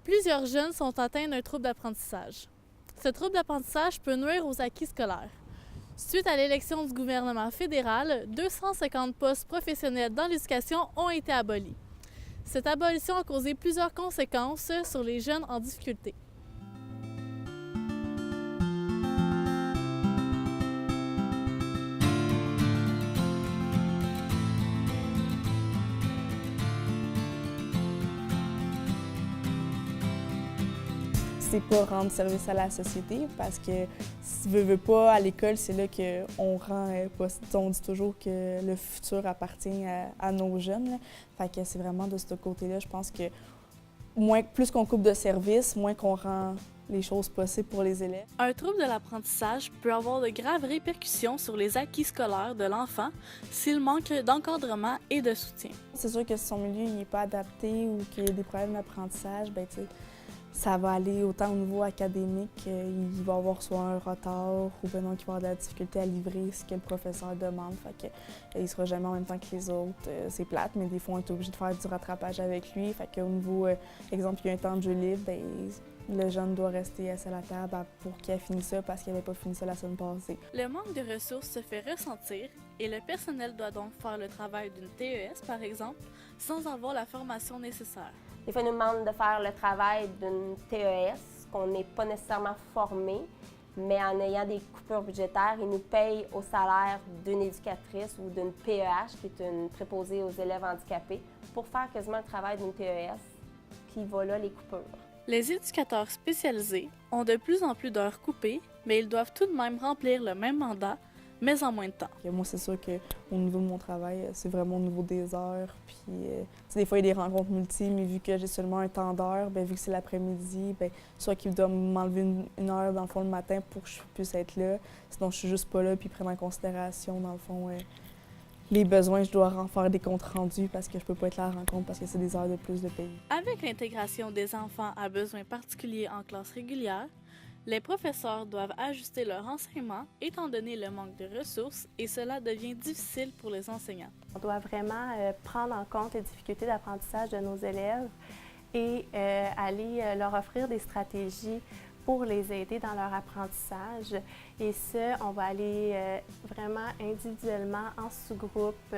Plusieurs jeunes sont atteints d'un trouble d'apprentissage. Ce trouble d'apprentissage peut nuire aux acquis scolaires. Suite à l'élection du gouvernement fédéral, 250 postes professionnels dans l'éducation ont été abolis. Cette abolition a causé plusieurs conséquences sur les jeunes en difficulté. C'est pas rendre service à la société parce que si veut pas, à l'école, c'est là qu'on rend on dit toujours que le futur appartient à nos jeunes. Là. Fait que c'est vraiment de ce côté-là, je pense que plus qu'on coupe de service, moins qu'on rend les choses possibles pour les élèves. Un trouble de l'apprentissage peut avoir de graves répercussions sur les acquis scolaires de l'enfant s'il manque d'encadrement et de soutien. C'est sûr que si son milieu n'est pas adapté ou qu'il y a des problèmes d'apprentissage, bien, ça va aller autant au niveau académique, il va avoir soit un retard ou bien non, qu'il va avoir de la difficulté à livrer ce que le professeur demande. Fait que, il ne sera jamais en même temps que les autres. C'est plate, mais des fois, on est obligé de faire du rattrapage avec lui. Fait qu'au niveau, exemple, il y a un temps de jeu libre, bien, le jeune doit rester assis à la table pour qu'il ait fini ça parce qu'il n'avait pas fini ça la semaine passée. Le manque de ressources se fait ressentir et le personnel doit donc faire le travail d'une TES, par exemple, sans avoir la formation nécessaire. Des fois, ils nous demandent de faire le travail d'une TES, qu'on n'est pas nécessairement formé, mais en ayant des coupures budgétaires, ils nous payent au salaire d'une éducatrice ou d'une PEH, qui est une préposée aux élèves handicapés, pour faire quasiment le travail d'une TES, puis voilà les coupures. Les éducateurs spécialisés ont de plus en plus d'heures coupées, mais ils doivent tout de même remplir le même mandat, mais en moins de temps. Moi, c'est sûr qu'au niveau de mon travail, c'est vraiment au niveau des heures. Puis, des fois, il y a des rencontres multiples, mais vu que j'ai seulement un temps d'heure, vu que c'est l'après-midi, soit qu'ils doivent m'enlever une heure, dans le fond, le matin pour que je puisse être là. Sinon, je suis juste pas là, puis ils prennent en considération, dans le fond, les besoins. Je dois en faire des comptes rendus parce que je peux pas être là à la rencontre parce que c'est des heures de plus de pays. Avec l'intégration des enfants à besoins particuliers en classe régulière, les professeurs doivent ajuster leur enseignement étant donné le manque de ressources et cela devient difficile pour les enseignants. On doit vraiment prendre en compte les difficultés d'apprentissage de nos élèves et aller leur offrir des stratégies pour les aider dans leur apprentissage. Et ça, on va aller vraiment individuellement, en sous-groupe,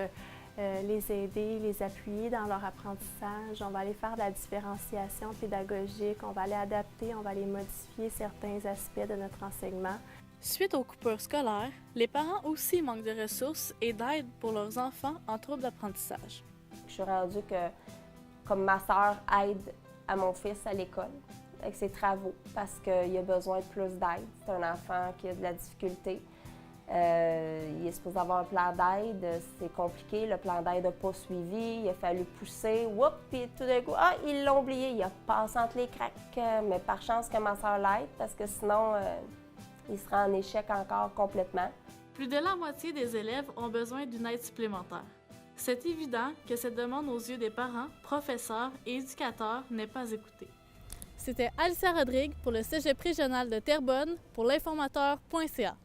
les aider, les appuyer dans leur apprentissage. On va aller faire de la différenciation pédagogique, on va aller adapter, on va aller modifier certains aspects de notre enseignement. Suite aux coupures scolaires, les parents aussi manquent de ressources et d'aide pour leurs enfants en trouble d'apprentissage. Je suis rendue que, comme ma sœur aide à mon fils à l'école, avec ses travaux, parce qu'il a besoin de plus d'aide. C'est un enfant qui a de la difficulté. Il est supposé avoir un plan d'aide, c'est compliqué, le plan d'aide n'a pas suivi, il a fallu pousser, puis tout d'un coup, ils l'ont oublié, il a passé entre les craques, mais par chance que ma soeur l'aide, parce que sinon, il sera en échec encore complètement. Plus de la moitié des élèves ont besoin d'une aide supplémentaire. C'est évident que cette demande aux yeux des parents, professeurs et éducateurs n'est pas écoutée. C'était Alicia Rodrigue pour le Cégep régional de Terrebonne pour l'informateur.ca.